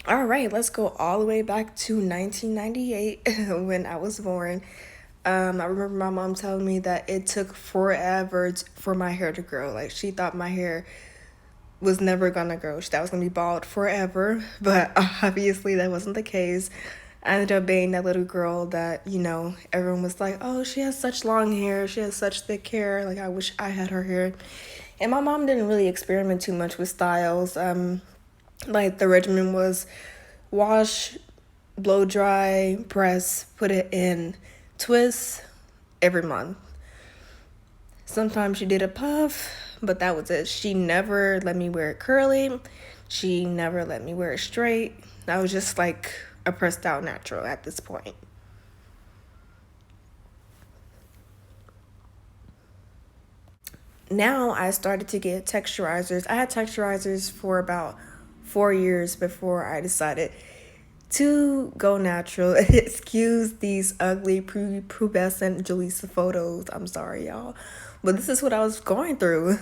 All right, let's go all the way back to 1998 when I was born. I remember my mom telling me that it took forever for my hair to grow. Like, she thought my hair was never gonna grow. She thought I was gonna be bald forever, but obviously that wasn't the case. I ended up being that little girl that, everyone was like, oh, she has such long hair, she has such thick hair. Like, I wish I had her hair. And my mom didn't really experiment too much with styles. Like, the regimen was wash, blow dry, press, put it in, twist every month. Sometimes she did a puff, but that was it. She never let me wear it curly. She never let me wear it straight. I was just like a pressed out natural at this point. Now I started to get texturizers. I had texturizers for about 4 years before I decided to go natural. Excuse these ugly pubescent Julissa photos. I'm sorry, y'all. But this is what I was going through.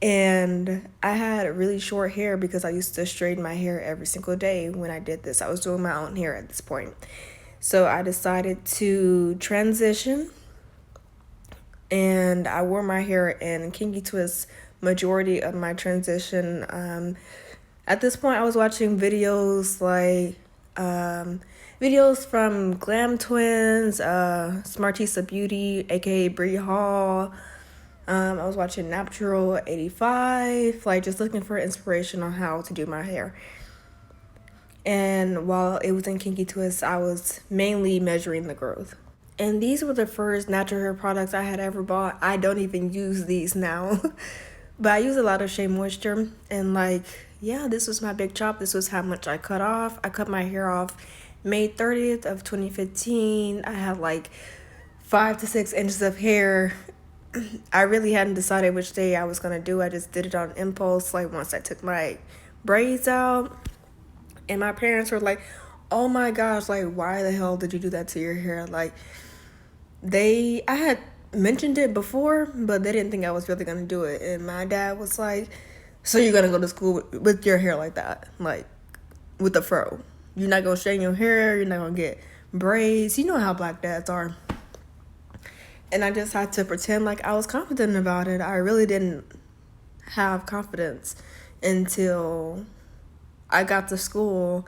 And I had really short hair because I used to straighten my hair every single day when I did this. I was doing my own hair at this point. So I decided to transition and I wore my hair in kinky twists majority of my transition. At this point, I was watching videos from Glam Twins, Smartisa Beauty, aka Brie Hall. I was watching Natural 85, like just looking for inspiration on how to do my hair. And while it was in kinky twists, I was mainly measuring the growth. And these were the first natural hair products I had ever bought. I don't even use these now. But I use a lot of Shea Moisture. And yeah, this was my big chop. This was how much I cut off. I cut my hair off May 30th of 2015. I had like 5 to 6 inches of hair. I really hadn't decided which day I was going to do. I just did it on impulse. Like once I took my braids out. And my parents were like, oh my gosh, like why the hell did you do that to your hair? Like I had mentioned it before, but they didn't think I was really gonna do it. And my dad was like, so you're gonna go to school with your hair like that, like with the fro? You're not gonna straighten your hair, you're not gonna get braids. You know how black dads are. And I just had to pretend like I was confident about it. I really didn't have confidence until I got to school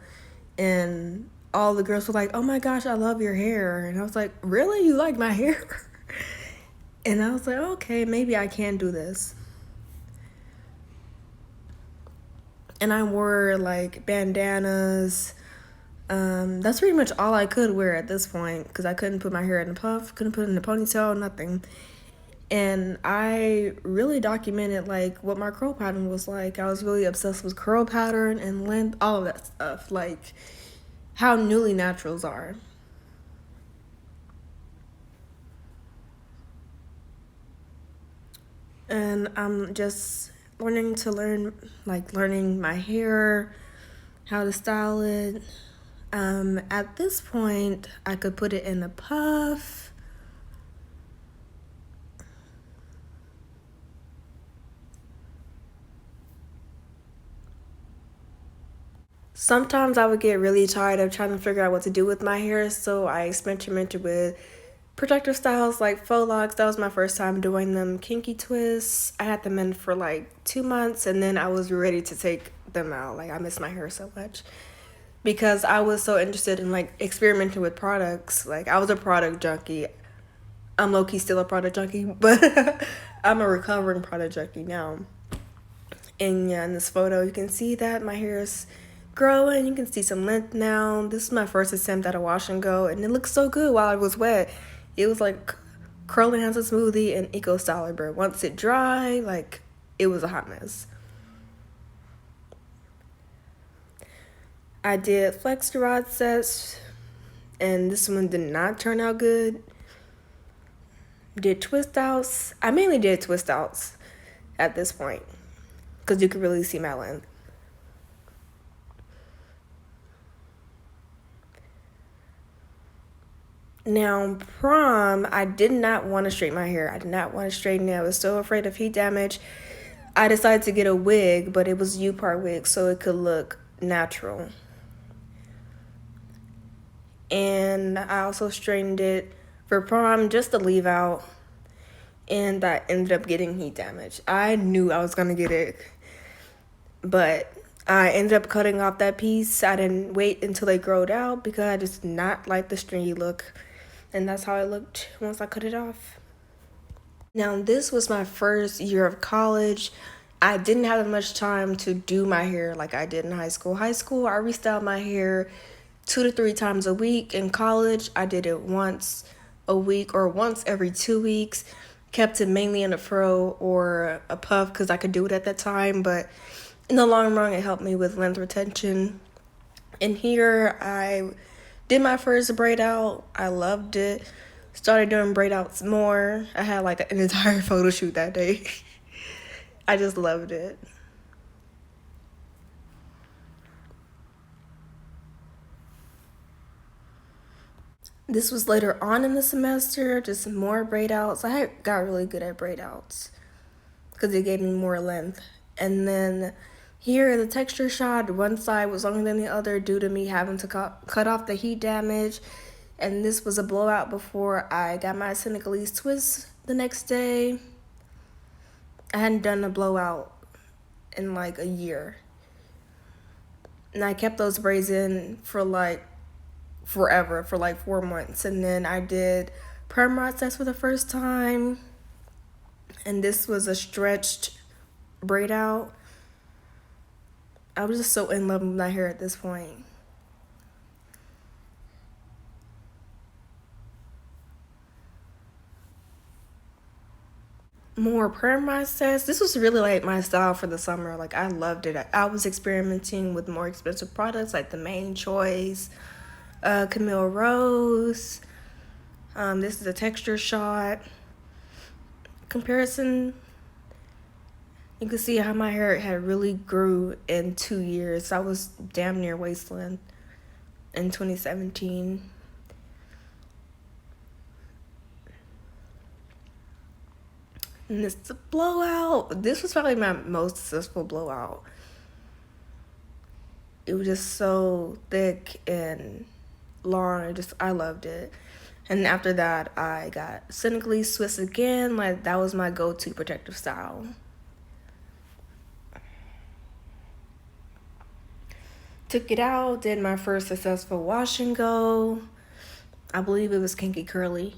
and all the girls were like, oh my gosh, I love your hair. And I was like, really? You like my hair? And I was like, okay, maybe I can do this. And I wore like bandanas. That's pretty much all I could wear at this point because I couldn't put my hair in a puff, couldn't put it in a ponytail, nothing. And I really documented like what my curl pattern was like. I was really obsessed with curl pattern and length, all of that stuff, like how newly naturals are. And I'm just learning my hair, how to style it. At this point, I could put it in a puff. Sometimes I would get really tired of trying to figure out what to do with my hair, so I experimented with protective styles like faux locks. That was my first time doing them. Kinky twists. I had them in for like 2 months, and then I was ready to take them out. Like I miss my hair so much because I was so interested in like experimenting with products. Like I was a product junkie. I'm low key still a product junkie, but I'm a recovering product junkie now. And yeah, in this photo, you can see that my hair is growing. You can see some length now. This is my first attempt at a wash and go, and it looks so good while it was wet. It was like curling as a smoothie and eco styler, but once it dry, like it was a hot mess. I did flex rod sets, and this one did not turn out good. Did twist outs. I mainly did twist outs at this point because you could really see my length. Now, prom, I did not want to straighten my hair. I did not want to straighten it. I was so afraid of heat damage. I decided to get a wig, but it was U-part wig, so it could look natural. and I also straightened it for prom just to leave out, and I ended up getting heat damage. I knew I was gonna get it, but I ended up cutting off that piece. I didn't wait until they growed out because I just did not like the stringy look, and that's how it looked once I cut it off. Now, this was my first year of college. I didn't have much time to do my hair like I did in high school. High school, I restyled my hair 2 to 3 times a week. In college, I did it once a week or once every 2 weeks. Kept it mainly in a fro or a puff because I could do it at that time, but in the long run, it helped me with length retention. And here, I did my first braid out. I loved it. Started doing braid outs more. I had like an entire photo shoot that day. I just loved it. This was later on in the semester, just more braid outs. Got really good at braid outs because it gave me more length. And then here, the texture shot, one side was longer than the other due to me having to cut off the heat damage. And this was a blowout before I got my Senegalese twist the next day. I hadn't done a blowout in like a year. And I kept those braids in for like forever, for like 4 months. And then I did perm process for the first time. And this was a stretched braid out. I was just so in love with my hair at this point. More perm process. This was really like my style for the summer. Like I loved it. I was experimenting with more expensive products like the Mane Choice, Camille Rose. This is a texture shot comparison. You can see how my hair had really grew in 2 years. I was damn near waist length in 2017. And this is a blowout. This was probably my most successful blowout. It was just so thick and long. I loved it. And after that, I got Senegalese Swiss again. Like that was my go-to protective style. Took it out, did my first successful wash and go. I believe it was Kinky Curly.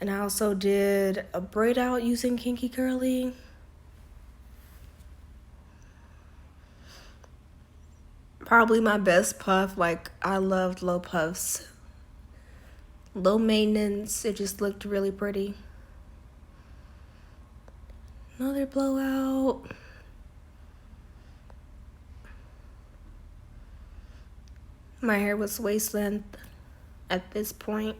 And I also did a braid out using Kinky Curly. Probably my best puff. Like, I loved low puffs. Low maintenance. It just looked really pretty. Another blowout. My hair was waist length at this point.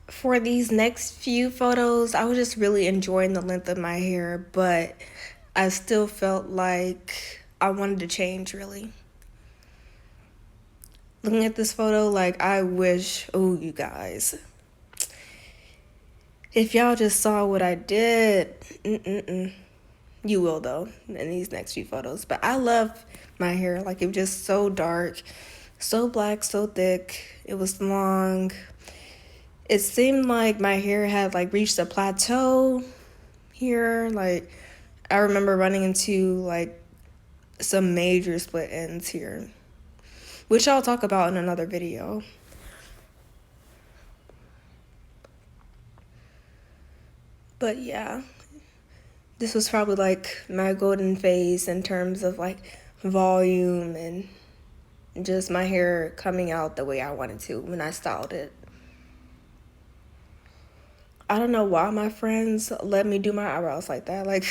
For these next few photos, I was just really enjoying the length of my hair, but I still felt like I wanted to change, really. Looking at this photo, like, I wish, oh, you guys, if y'all just saw what I did, you will, though, in these next few photos. But I love my hair. Like, it was just so dark, so black, so thick. It was long. It seemed like my hair had like reached a plateau here. Like I remember running into like some major split ends here, which I'll talk about in another video. But yeah, this was probably like my golden phase in terms of like volume and just my hair coming out the way I wanted to when I styled it. I don't know why my friends let me do my eyebrows like that. Like,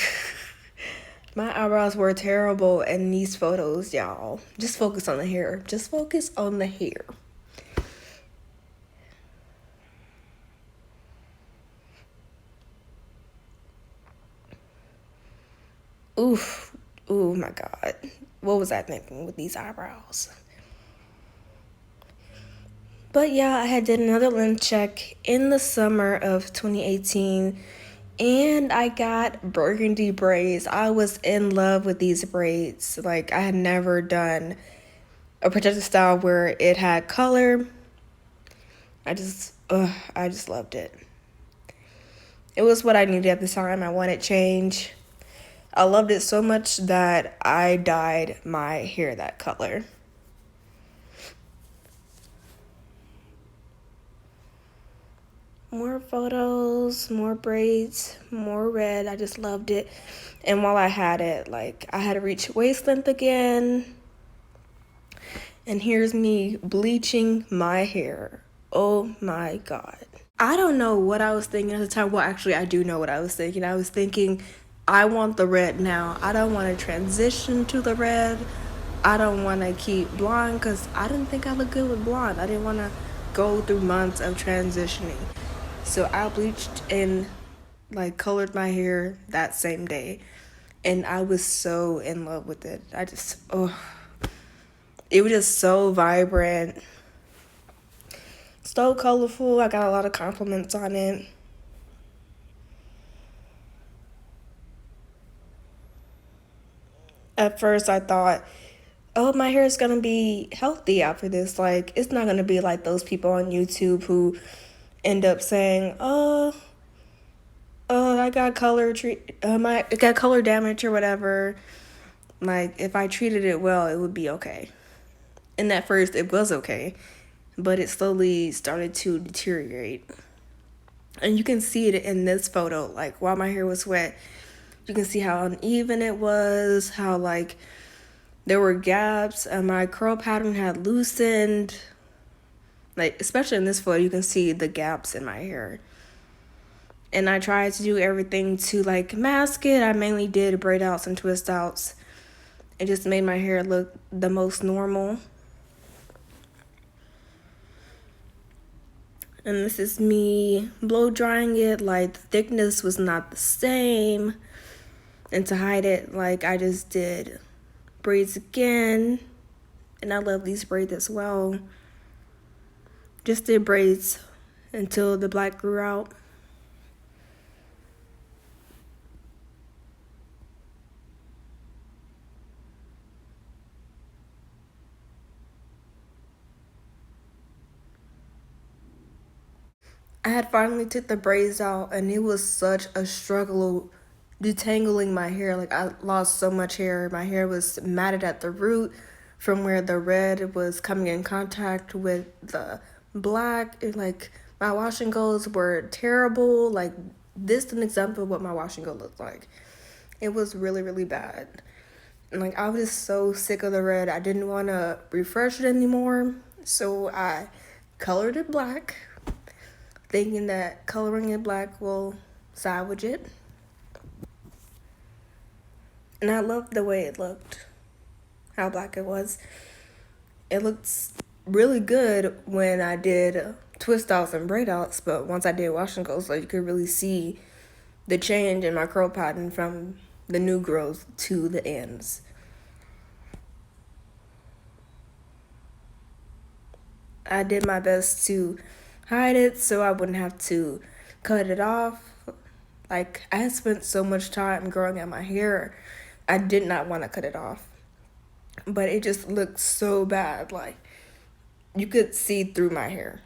my eyebrows were terrible in these photos, y'all. Just focus on the hair. Just focus on the hair. Oof. Oh my God. What was I thinking with these eyebrows? But yeah, I had did another length check in the summer of 2018, And I got burgundy braids. I was in love with these braids. Like, I had never done a protective style where it had color. I just loved it. It was what I needed at the time. I wanted change. I loved it so much that I dyed my hair that color. More photos, more braids, more red. I just loved it. And while I had it, like, I had to reach waist length again. And here's me bleaching my hair. Oh my God. I don't know what I was thinking at the time. Well, actually, I do know what I was thinking. I was thinking, I want the red now. I don't want to transition to the red. I don't want to keep blonde because I didn't think I looked good with blonde. I didn't want to go through months of transitioning. So I bleached and like colored my hair that same day. And I was so in love with it. It was just so vibrant, so colorful. I got a lot of compliments on it. At first, I thought, oh, my hair is gonna be healthy after this. Like, it's not gonna be like those people on YouTube who end up saying, I got I got color damage or whatever. Like, if I treated it well, it would be okay. And at first, it was okay, but it slowly started to deteriorate. And you can see it in this photo. Like, while my hair was wet, you can see how uneven it was, how like there were gaps, and my curl pattern had loosened. Like, especially in this photo, you can see the gaps in my hair. And I tried to do everything to like mask it. I mainly did braid outs and twist outs. It just made my hair look the most normal. And this is me blow drying it. Like, the thickness was not the same. And to hide it, like, I just did braids again. And I love these braids as well. Just did braids until the black grew out. I had finally took the braids out, and it was such a struggle detangling my hair. Like, I lost so much hair. My hair was matted at the root from where the red was coming in contact with the black. Like, my wash and goes were terrible. Like, this is an example of what my wash and go looked like. It was really, really bad. And like, I was just so sick of the red. I didn't want to refresh it anymore. So I colored it black, thinking that coloring it black will salvage it. And I loved the way it looked, how black it was. It looked really good when I did twist outs and braid outs, but once I did wash and go, so you could really see the change in my curl pattern from the new growth to the ends. I did my best to hide it so I wouldn't have to cut it off. Like, I had spent so much time growing out my hair, I did not want to cut it off. But it just looked so bad. Like, you could see through my hair.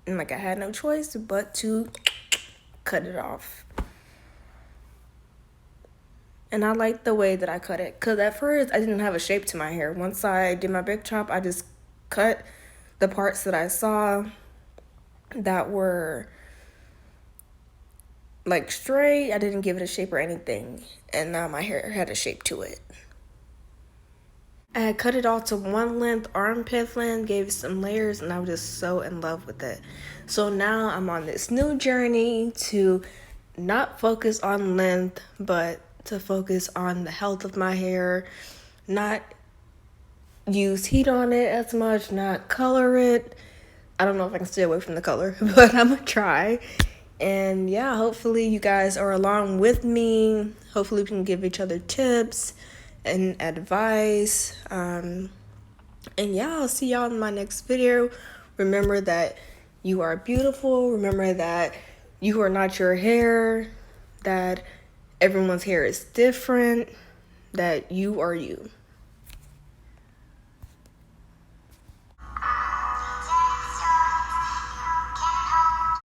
And like, I had no choice but to cut it off. And I like the way that I cut it, because at first I didn't have a shape to my hair. Once I did my big chop, I just cut the parts that I saw that were like straight. I didn't give it a shape or anything, and now my hair had a shape to it. I had cut it all to one length, armpit length, gave it some layers, and I was just so in love with it. So now I'm on this new journey to not focus on length, but to focus on the health of my hair, not use heat on it as much, not color it. I don't know if I can stay away from the color, but I'm gonna try. And yeah, hopefully you guys are along with me. Hopefully we can give each other tips and advice. And yeah, I'll see y'all in my next video. Remember that you are beautiful. Remember that you are not your hair, that everyone's hair is different, that you are you.